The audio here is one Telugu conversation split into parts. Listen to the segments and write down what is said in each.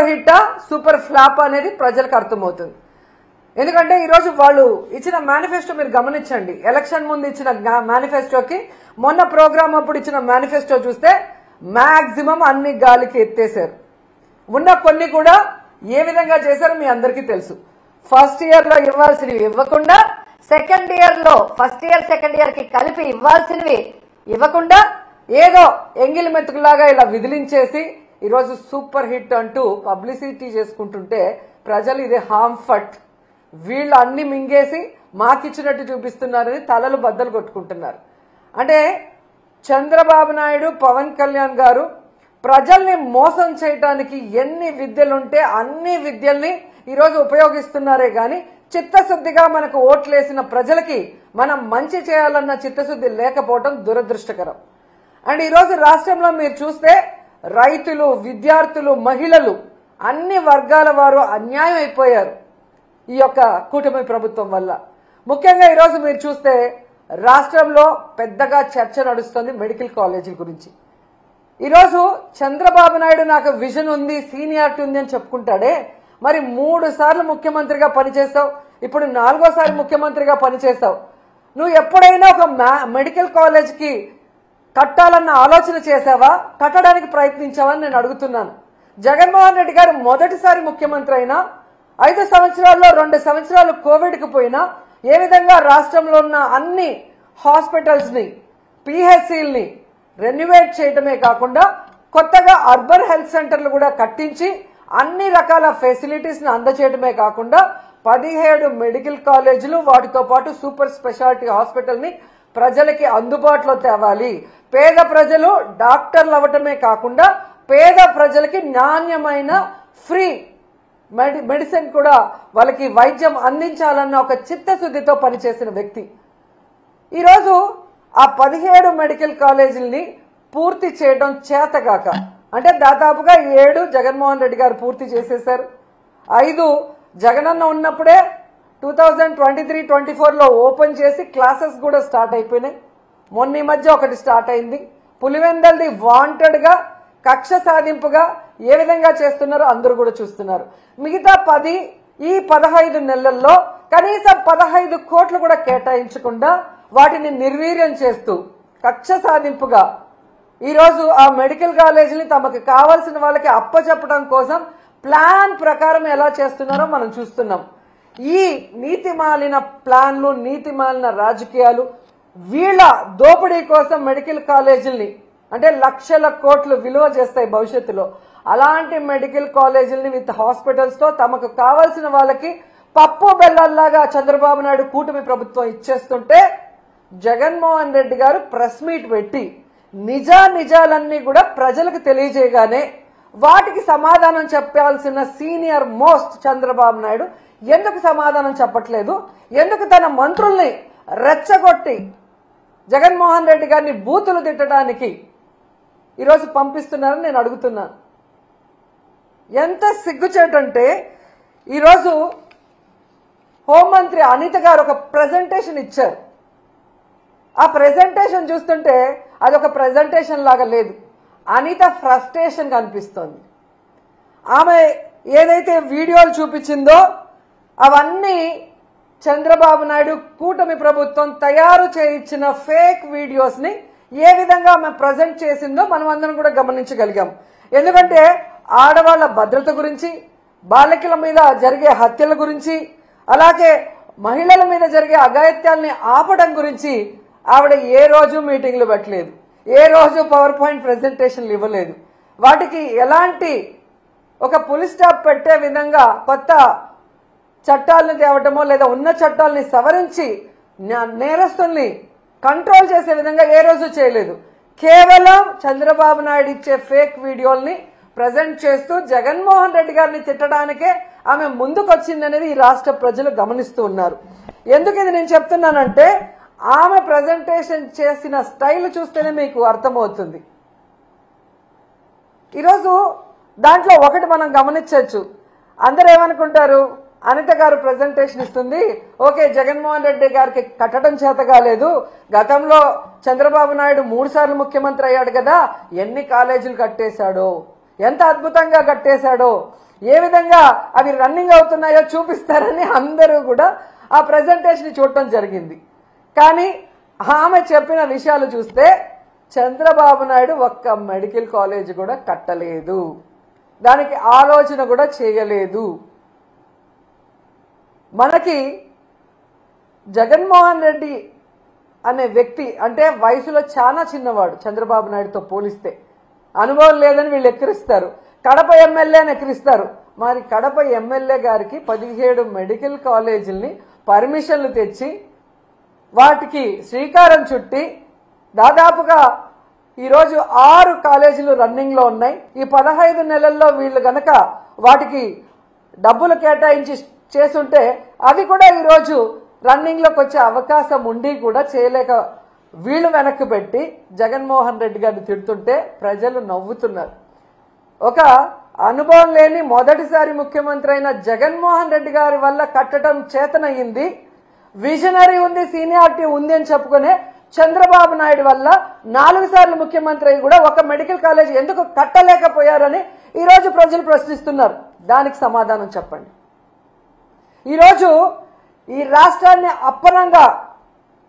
హిట్టా సూపర్ ఫ్లాప్ అనేది ప్రజలకు అర్థమవుతుంది. ఎందుకంటే ఈరోజు వాళ్ళు ఇచ్చిన మేనిఫెస్టో మీరు గమనించండి. ఎలక్షన్ ముందు ఇచ్చిన మేనిఫెస్టోకి మొన్న ప్రోగ్రామ్ అప్పుడు ఇచ్చిన మేనిఫెస్టో చూస్తే మాక్సిమం అన్ని గాలికి ఎత్తేశారు. ఉన్న కొన్ని కూడా ఏ విధంగా చేశారో మీ అందరికీ తెలుసు. ఫస్ట్ ఇయర్ లో ఇవ్వాల్సినవి ఇవ్వకుండా, సెకండ్ ఇయర్ లో ఫస్ట్ ఇయర్ సెకండ్ ఇయర్ కి కలిపి ఇవ్వాల్సినవి ఇవ్వకుండా ఏదో ఎంగిలి మెతుకులాగా ఇలా విదిలించేసి ఈరోజు సూపర్ హిట్ అంటూ పబ్లిసిటీ చేసుకుంటుంటే ప్రజలు ఇదే హార్మ్ఫట్, వీళ్ళు అన్ని మింగేసి మాకిచ్చినట్టు చూపిస్తున్నారని తలలు బద్దలు కొట్టుకుంటున్నారు. అంటే చంద్రబాబు నాయుడు, పవన్ కళ్యాణ్ గారు ప్రజల్ని మోసం చేయడానికి ఎన్ని విద్యలుంటే అన్ని విద్యల్ని ఈరోజు ఉపయోగిస్తున్నారే గాని చిత్తశుద్ధిగా మనకు ఓట్లేసిన ప్రజలకి మనం మంచి చేయాలన్న చిత్తశుద్ధి లేకపోవడం దురదృష్టకరం. అండ్ ఈరోజు రాష్ట్రంలో మీరు చూస్తే రైతులు, విద్యార్థులు, మహిళలు అన్ని వర్గాల వారు అన్యాయం అయిపోయారు ఈ యొక్క కూటమి ప్రభుత్వం వల్ల. ముఖ్యంగా ఈరోజు మీరు చూస్తే రాష్ట్రంలో పెద్దగా చర్చ నడుస్తుంది మెడికల్ కాలేజీల గురించి. ఈరోజు చంద్రబాబు నాయుడు నాకు విజన్ ఉంది, సీనియారిటీ ఉంది అని చెప్పుకుంటాడే, మరి 3 సార్లు ముఖ్యమంత్రిగా పనిచేస్తావు, ఇప్పుడు 4వ ముఖ్యమంత్రిగా పనిచేస్తావు. నువ్వు ఎప్పుడైనా ఒక మెడికల్ కాలేజ్కి కట్టాలన్న ఆలోచన చేసావా? కట్టడానికి ప్రయత్నించావని నేను అడుగుతున్నాను. జగన్మోహన్ రెడ్డి గారు మొదటిసారి ముఖ్యమంత్రి అయినా 5 సంవత్సరాల్లో 2 సంవత్సరాలు కోవిడ్కి పోయినా ఏ విధంగా రాష్ట్రంలో ఉన్న అన్ని హాస్పిటల్స్ ని, పిహెచ్సిల్ని రెన్యువేట్ చేయడమే కాకుండా కొత్తగా అర్బన్ హెల్త్ సెంటర్లు కూడా కట్టించి అన్ని రకాల ఫెసిలిటీస్ ని అందజేయడమే కాకుండా 17 మెడికల్ కాలేజీలు, వాటితో పాటు సూపర్ స్పెషాలిటీ హాస్పిటల్ ని ప్రజలకి అందుబాటులో తేవాలి. పేద ప్రజలు డాక్టర్లు అవ్వటమే కాకుండా పేద ప్రజలకి నాణ్యమైన ఫ్రీ మెడిసిన్ కూడా వాళ్ళకి వైద్యం అందించాలన్న ఒక చిత్తశుద్ధితో పనిచేసిన వ్యక్తి. ఈరోజు ఆ 17 మెడికల్ కాలేజీలని పూర్తి చేయడం చేతగాక, అంటే దాదాపుగా 7 జగన్మోహన్ రెడ్డి గారు పూర్తి చేసేశారు. 5 జగనన్న ఉన్నప్పుడే 2023-24లో ఓపెన్ చేసి క్లాసెస్ కూడా స్టార్ట్ అయిపోయినాయి. మొన్న ఈ మధ్య ఒకటి స్టార్ట్ అయింది. పులివెందల్ది వాంటెడ్ గా కక్ష సాధింపుగా ఏ విధంగా చేస్తున్నారో అందరూ కూడా చూస్తున్నారు. మిగతా 10 ఈ 15 నెలల్లో కనీసం 15 కోట్లు కూడా కేటాయించకుండా వాటిని నిర్వీర్యం చేస్తూ కక్ష సాధింపుగా ఈరోజు ఆ మెడికల్ కాలేజీని తమకు కావాల్సిన వాళ్ళకి అప్పచెప్పడం కోసం ప్లాన్ ప్రకారం ఎలా చేస్తున్నారో మనం చూస్తున్నాం. ఈ నీతిమాలిన ప్లాన్లు, నీతిమాలిన రాజకీయాలు, వీళ్ళ దోపిడీ కోసం మెడికల్ కాలేజీల్ని అంటే లక్షల కోట్లు విలువ చేస్తాయి భవిష్యత్తులో. అలాంటి మెడికల్ కాలేజీలని విత్ హాస్పిటల్స్ తో తమకు కావాల్సిన వాళ్ళకి పప్పు బెల్లల్లాగా చంద్రబాబు నాయుడు కూటమి ప్రభుత్వం ఇచ్చేస్తుంటే జగన్మోహన్ రెడ్డి గారు ప్రెస్ మీట్ పెట్టి నిజాలన్నీ కూడా ప్రజలకు తెలియజేయగానే వాటికి సమాధానం చెప్పాల్సిన సీనియర్ మోస్ట్ చంద్రబాబు నాయుడు ఎందుకు సమాధానం చెప్పట్లేదు? ఎందుకు తన మంత్రుల్ని రెచ్చగొట్టి జగన్మోహన్ రెడ్డి గారిని బూతులు తిట్టడానికి ఈరోజు పంపిస్తున్నారని నేను అడుగుతున్నాను. ఎంత సిగ్గుచేటంటే ఈరోజు హోంమంత్రి అనిత గారు ఒక ప్రెజెంటేషన్ ఇచ్చారు. ఆ ప్రెజెంటేషన్ చూస్తుంటే అదొక ప్రెజెంటేషన్ లాగా లేదు, అనిత ఫ్రస్ట్రేషన్ కనిపిస్తోంది. ఆమె ఏదైతే వీడియోలు చూపించిందో అవన్నీ చంద్రబాబు నాయుడు కూటమి ప్రభుత్వం తయారు చేయించిన ఫేక్ వీడియోస్ ని ఏ విధంగా ఆమె ప్రజెంట్ చేసిందో మనం అందరం కూడా గమనించగలిగాం. ఎందుకంటే ఆడవాళ్ల భద్రత గురించి, బాలికల మీద జరిగే హత్యల గురించి, అలాగే మహిళల మీద జరిగే అఘాయిత్యాల్ని ఆపడం గురించి ఆవిడ ఏ రోజు మీటింగ్లు పెట్టలేదు, ఏ రోజు పవర్ పాయింట్ ప్రెజెంటేషన్లు ఇవ్వలేదు. వాటికి ఎలాంటి ఒక పులి స్టాప్ పెట్టే విధంగా కొత్త చట్టాలను తేవటమో లేదా ఉన్న చట్టాలని సవరించి నేరస్తుల్ని కంట్రోల్ చేసే విధంగా ఏ రోజు చేయలేదు. కేవలం చంద్రబాబు నాయుడు ఇచ్చే ఫేక్ వీడియోల్ని ప్రజెంట్ చేస్తూ జగన్మోహన్ రెడ్డి గారిని తిట్టడానికే ఆమె ముందుకొచ్చిందనేది ఈ రాష్ట్ర ప్రజలు గమనిస్తూ ఉన్నారు. ఎందుకు ఇది నేను చెప్తున్నానంటే ఆమె ప్రజెంటేషన్ చేసిన స్టైల్ చూస్తేనే మీకు అర్థమవుతుంది. ఈరోజు దాంట్లో ఒకటి మనం గమనించవచ్చు. అందరూ ఏమనుకుంటారు, అనిత గారు ప్రెజెంటేషన్ ఇస్తుంది, ఓకే జగన్మోహన్ రెడ్డి గారికి కట్టడం చేత కాలేదు, గతంలో చంద్రబాబు నాయుడు 3 సార్లు ముఖ్యమంత్రి అయ్యాడు కదా, ఎన్ని కాలేజీలు కట్టేశాడో, ఎంత అద్భుతంగా కట్టేశాడో, ఏ విధంగా అవి రన్నింగ్ అవుతున్నాయో చూపిస్తారని అందరూ కూడా ఆ ప్రెజెంటేషన్ చూడటం జరిగింది. కానీ ఆమె చెప్పిన విషయాలు చూస్తే చంద్రబాబు నాయుడు ఒక్క మెడికల్ కాలేజ్ కూడా కట్టలేదు, దానికి ఆలోచన కూడా చేయలేదు. మనకి జగన్మోహన్ రెడ్డి అనే వ్యక్తి అంటే వయసులో చాలా చిన్నవాడు, చంద్రబాబు నాయుడుతో పోలిస్తే అనుభవం లేదని వీళ్ళు ఎక్కిరిస్తారు. కడప ఎమ్మెల్యేని ఎక్కిరిస్తారు. మరి కడప ఎమ్మెల్యే గారికి 17 మెడికల్ కాలేజీల్ని పర్మిషన్లు తెచ్చి వాటికి శ్రీకారం చుట్టి దాదాపుగా ఈరోజు 6 కాలేజీలు రన్నింగ్లో ఉన్నాయి. ఈ 15 నెలల్లో వీళ్ళు గనక వాటికి డబ్బులు కేటాయించి చేస్తుంటే అవి కూడా ఈరోజు రన్నింగ్లోకి వచ్చే అవకాశం ఉండి కూడా చేయలేక వీళ్ళు వెనక్కి పెట్టి జగన్మోహన్ రెడ్డి గారిని తిడుతుంటే ప్రజలు నవ్వుతున్నారు. ఒక అనుభవం లేని మొదటిసారి ముఖ్యమంత్రి అయిన జగన్మోహన్ రెడ్డి గారి వల్ల కట్టడం చేతనయ్యింది, విజనరీ ఉంది, సీనియారిటీ ఉంది అని చెప్పుకునే చంద్రబాబు నాయుడు వల్ల 4 సార్లు ముఖ్యమంత్రి అయి కూడా ఒక మెడికల్ కాలేజ్ ఎందుకు కట్టలేకపోయారని ఈరోజు ప్రజలు ప్రశ్నిస్తున్నారు. దానికి సమాధానం చెప్పండి. ఈరోజు ఈ రాష్ట్రాన్ని అప్పనంగా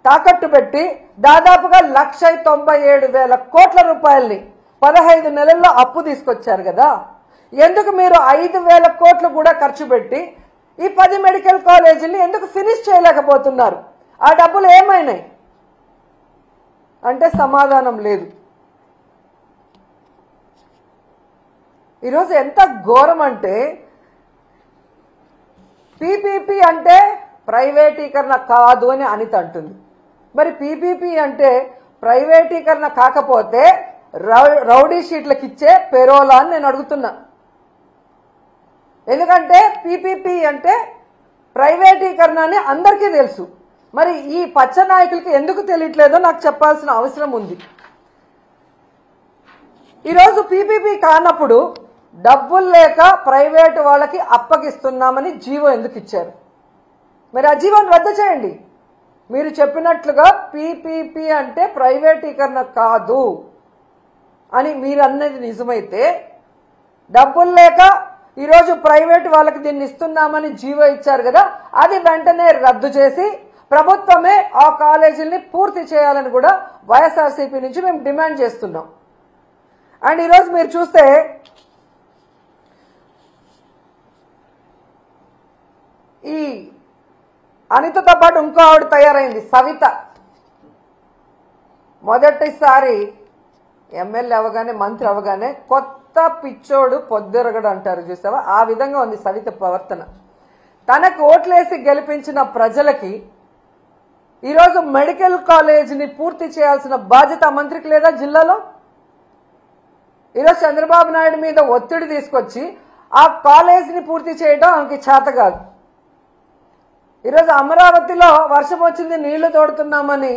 తాకట్టు పెట్టి దాదాపుగా 1,97,000 కోట్ల రూపాయల్ని 15 నెలల్లో అప్పు తీసుకొచ్చారు కదా, ఎందుకు మీరు 5,000 కోట్లు కూడా ఖర్చు పెట్టి ఈ 10 మెడికల్ కాలేజీని ఎందుకు ఫినిష్ చేయలేకపోతున్నారు? ఆ డబ్బులు ఏమైనాయి అంటే సమాధానం లేదు. ఈరోజు ఎంత ఘోరం అంటే పీపీపీ అంటే ప్రైవేటీకరణ కాదు అని అనిత అంటుంది. మరి పీపీపీ అంటే ప్రైవేటీకరణ కాకపోతే రౌడీ షీట్లకు ఇచ్చే పెరోలా అని నేను అడుగుతున్నా. ఎందుకంటే పీపీపీ అంటే ప్రైవేటీకరణ అని అందరికీ తెలుసు. మరి ఈ పచ్చ నాయకులకి ఎందుకు తెలియట్లేదో నాకు చెప్పాల్సిన అవసరం ఉంది. ఈరోజు పీపీపీ కానప్పుడు డబ్బులు లేక ప్రైవేటు వాళ్ళకి అప్పగిస్తున్నామని జీవో ఎందుకు ఇచ్చారు? మరి ఆ జీవోని రద్దు చేయండి. మీరు చెప్పినట్లుగా పీపీపీ అంటే ప్రైవేటీకరణ కాదు అని మీరు అన్నది నిజమైతే, డబ్బులు లేక ఈరోజు ప్రైవేటు వాళ్ళకి దీన్ని ఇస్తున్నామని జీవో ఇచ్చారు కదా, అది వెంటనే రద్దు చేసి ప్రభుత్వమే ఆ కాలేజీల్ని పూర్తి చేయాలని కూడా వైఎస్ఆర్సీపీ నుంచి మేము డిమాండ్ చేస్తున్నాం. అండ్ ఈరోజు మీరు చూస్తే ఈ అనితతో పాటు ఇంకో ఆవిడ తయారైంది, సవిత. మొదటిసారి ఎమ్మెల్యే అవగానే మంత్రి అవగానే కొత్త పిచ్చోడు పొద్దురగడు అంటారు చూసావా, ఆ విధంగా ఉంది సవిత ప్రవర్తన. తనకు ఓట్లేసి గెలిపించిన ప్రజలకి ఈరోజు మెడికల్ కాలేజీని పూర్తి చేయాల్సిన బాధ్యత మంత్రికి లేదా జిల్లాలో? ఈరోజు చంద్రబాబు నాయుడు మీద ఒత్తిడి తీసుకొచ్చి ఆ కాలేజీని పూర్తి చేయడం ఆమెకి చేత కాదు. ఈరోజు అమరావతిలో వర్షం వచ్చింది, నీళ్లు తోడుతున్నామని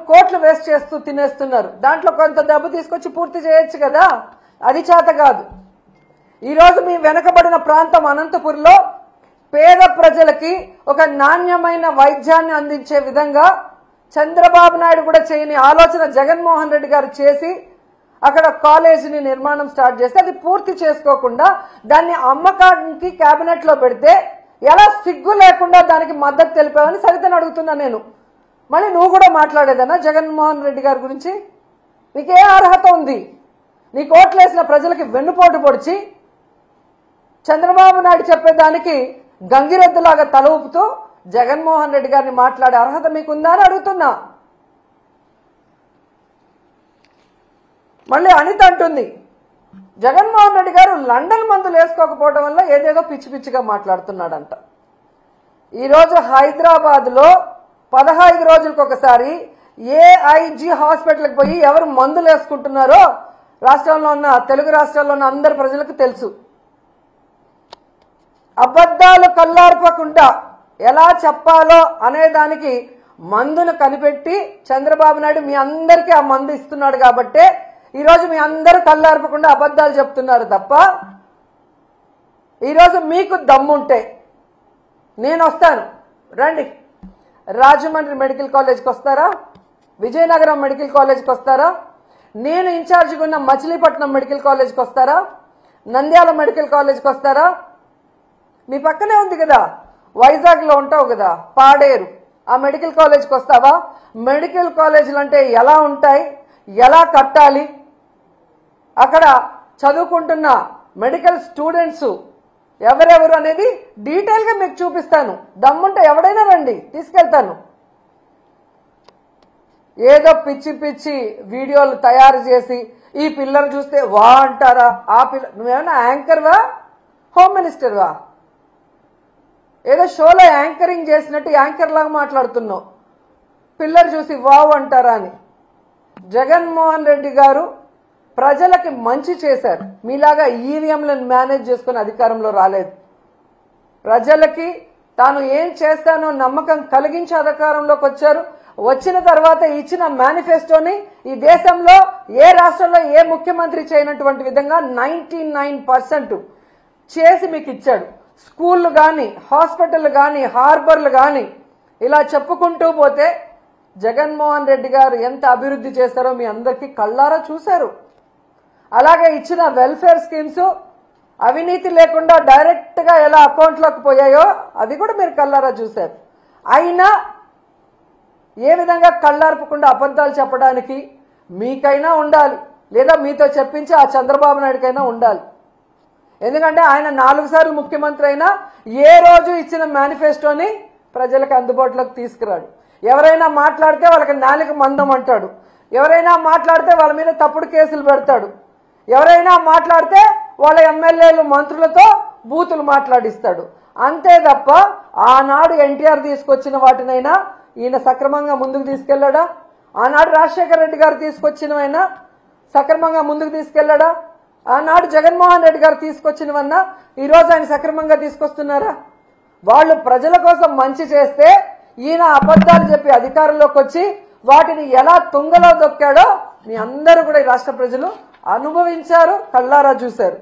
కోట్లు వేస్ట్ చేస్తూ తినేస్తున్నారు. దాంట్లో కొంత డబ్బు తీసుకొచ్చి పూర్తి చేయొచ్చు కదా, అది చేత కాదు. ఈరోజు మీ వెనకబడిన ప్రాంతం అనంతపురంలో పేద ప్రజలకి ఒక నాణ్యమైన వైద్యాన్ని అందించే విధంగా చంద్రబాబు నాయుడు కూడా చేయని ఆలోచన జగన్మోహన్ రెడ్డి గారు చేసి అక్కడ కాలేజీని నిర్మాణం స్టార్ట్ చేస్తే అది పూర్తి చేసుకోకుండా దాన్ని అమ్మకానికి కేబినెట్ లో పెడితే ఎలా సిగ్గు లేకుండా దానికి మద్దతు తెలిపావని సవితను అడుగుతున్నా నేను. మళ్ళీ నువ్వు కూడా మాట్లాడేదన్నా జగన్మోహన్ రెడ్డి గారి గురించి? నీకే అర్హత ఉంది? నీకు ఓట్లేసిన ప్రజలకి వెన్నుపోటు పొడిచి చంద్రబాబు నాయుడు చెప్పేదానికి గంగిరెద్దులాగా తల ఊపుతూ జగన్మోహన్ రెడ్డి గారిని మాట్లాడే అర్హత మీకుందా అని అడుగుతున్నా. మళ్ళీ అనిత అంటుంది జగన్మోహన్ రెడ్డి గారు లండన్ మందులు వేసుకోకపోవడం వల్ల ఏదేదో పిచ్చి పిచ్చిగా మాట్లాడుతున్నాడంట. ఈరోజు హైదరాబాద్లో 15 రోజులకు ఒకసారి ఏఐజీ హాస్పిటల్కి పోయి ఎవరు మందులు వేసుకుంటున్నారో రాష్ట్రంలో ఉన్న తెలుగు రాష్ట్రాల్లో ఉన్న అందరి ప్రజలకు తెలుసు. అబద్ధాలు కల్లార్పకుండా ఎలా చెప్పాలో అనేదానికి మందును కనిపెట్టి చంద్రబాబు నాయుడు మీ అందరికీ ఆ మందు ఇస్తున్నాడు కాబట్టే ఈరోజు మీ అందరూ కల్లార్పకుండా అబద్ధాలు చెప్తున్నారు తప్ప, ఈరోజు మీకు దమ్ముంటే నేను వస్తాను, రండి. రాజమండ్రి మెడికల్ కాలేజ్కి వస్తారా? విజయనగరం మెడికల్ కాలేజ్కి వస్తారా? నేను ఇన్ఛార్జిగా ఉన్న మచిలీపట్నం మెడికల్ కాలేజ్కి వస్తారా? నంద్యాల మెడికల్ కాలేజ్కి వస్తారా? మీ పక్కనే ఉంది కదా, వైజాగ్లో ఉంటావు కదా, పాడేరు. ఆ మెడికల్ కాలేజ్కి వస్తావా? మెడికల్ కాలేజీలు అంటే ఎలా ఉంటాయి, ఎలా కట్టాలి, అక్కడ చదువుకుంటున్న మెడికల్ స్టూడెంట్స్ ఎవరెవరు అనేది డీటెయిల్గా మీకు చూపిస్తాను. దమ్ముంటే ఎవడైనా రండి, తీసుకెళ్తాను. ఏదో పిచ్చి పిచ్చి వీడియోలు తయారు చేసి ఈ పిల్లలు చూస్తే వా అంటారా? ఆ పిల్ల నువ్వేమన్నా యాంకర్వా, హోమ్ మినిస్టర్వా? ఏదో షోలో యాంకరింగ్ చేసినట్టు యాంకర్ లాగా మాట్లాడుతున్నావు. పిల్లలు చూసి వావ్ అంటారా అని. జగన్మోహన్ రెడ్డి గారు ప్రజలకి మంచి చేశారు. మీలాగా ఈవీఎంలను మేనేజ్ చేసుకుని అధికారంలో రాలేదు. ప్రజలకి తాను ఏం చేస్తానో నమ్మకం కలిగించి అధికారంలోకి వచ్చారు. వచ్చిన తర్వాత ఇచ్చిన మేనిఫెస్టోని ఈ దేశంలో ఏ రాష్ట్రంలో ఏ ముఖ్యమంత్రి చేయనటువంటి విధంగా 99% చేసి మీకు ఇచ్చాడు. స్కూళ్ళు కానీ, హాస్పిటల్ కానీ, హార్బర్లు కానీ ఇలా చెప్పుకుంటూ పోతే జగన్మోహన్ రెడ్డి గారు ఎంత అభివృద్ధి చేశారో మీ అందరికీ కళ్ళారా చూశారు. అలాగే ఇచ్చిన వెల్ఫేర్ స్కీమ్స్ అవినీతి లేకుండా డైరెక్ట్గా ఎలా అకౌంట్లోకి పోయాయో అది కూడా మీరు కళ్ళారా చూశారు. అయినా ఏ విధంగా కళ్ళార్పకుండా అబద్ధాలు చెప్పడానికి మీకైనా ఉండాలి, లేదా మీతో చెప్పించి ఆ చంద్రబాబు నాయుడుకైనా ఉండాలి. ఎందుకంటే ఆయన 4 సార్లు ముఖ్యమంత్రి అయినా ఏ రోజు ఇచ్చిన మేనిఫెస్టోని ప్రజలకు అందుబాటులోకి తీసుకురాడు. ఎవరైనా మాట్లాడితే వాళ్ళకి నాలుక మందం అంటాడు. ఎవరైనా మాట్లాడితే వాళ్ళ మీద తప్పుడు కేసులు పెడతాడు. ఎవరైనా మాట్లాడితే వాళ్ళ ఎమ్మెల్యేలు మంత్రులతో బూతులు మాట్లాడిస్తాడు. అంతే తప్ప ఆనాడు ఎన్టీఆర్ తీసుకొచ్చిన వాటినైనా ఈయన సక్రమంగా ముందుకు తీసుకెళ్లాడా? ఆనాడు రాజశేఖర రెడ్డి గారు తీసుకొచ్చినవైనా సక్రమంగా ముందుకు తీసుకెళ్లాడా? ఆనాడు జగన్మోహన్ రెడ్డి గారు తీసుకొచ్చినవన్నా ఈరోజు ఆయన సక్రమంగా తీసుకొస్తున్నారా? వాళ్ళు ప్రజల కోసం మంచి చేస్తే ఈయన అబద్ధాలు చెప్పి అధికారంలోకి వచ్చి వాటిని ఎలా తుంగలో దొక్కాడో మీ అందరూ కూడా ఈ రాష్ట్ర ప్రజలు అనుభవించారు, కళ్ళారా చూశారు.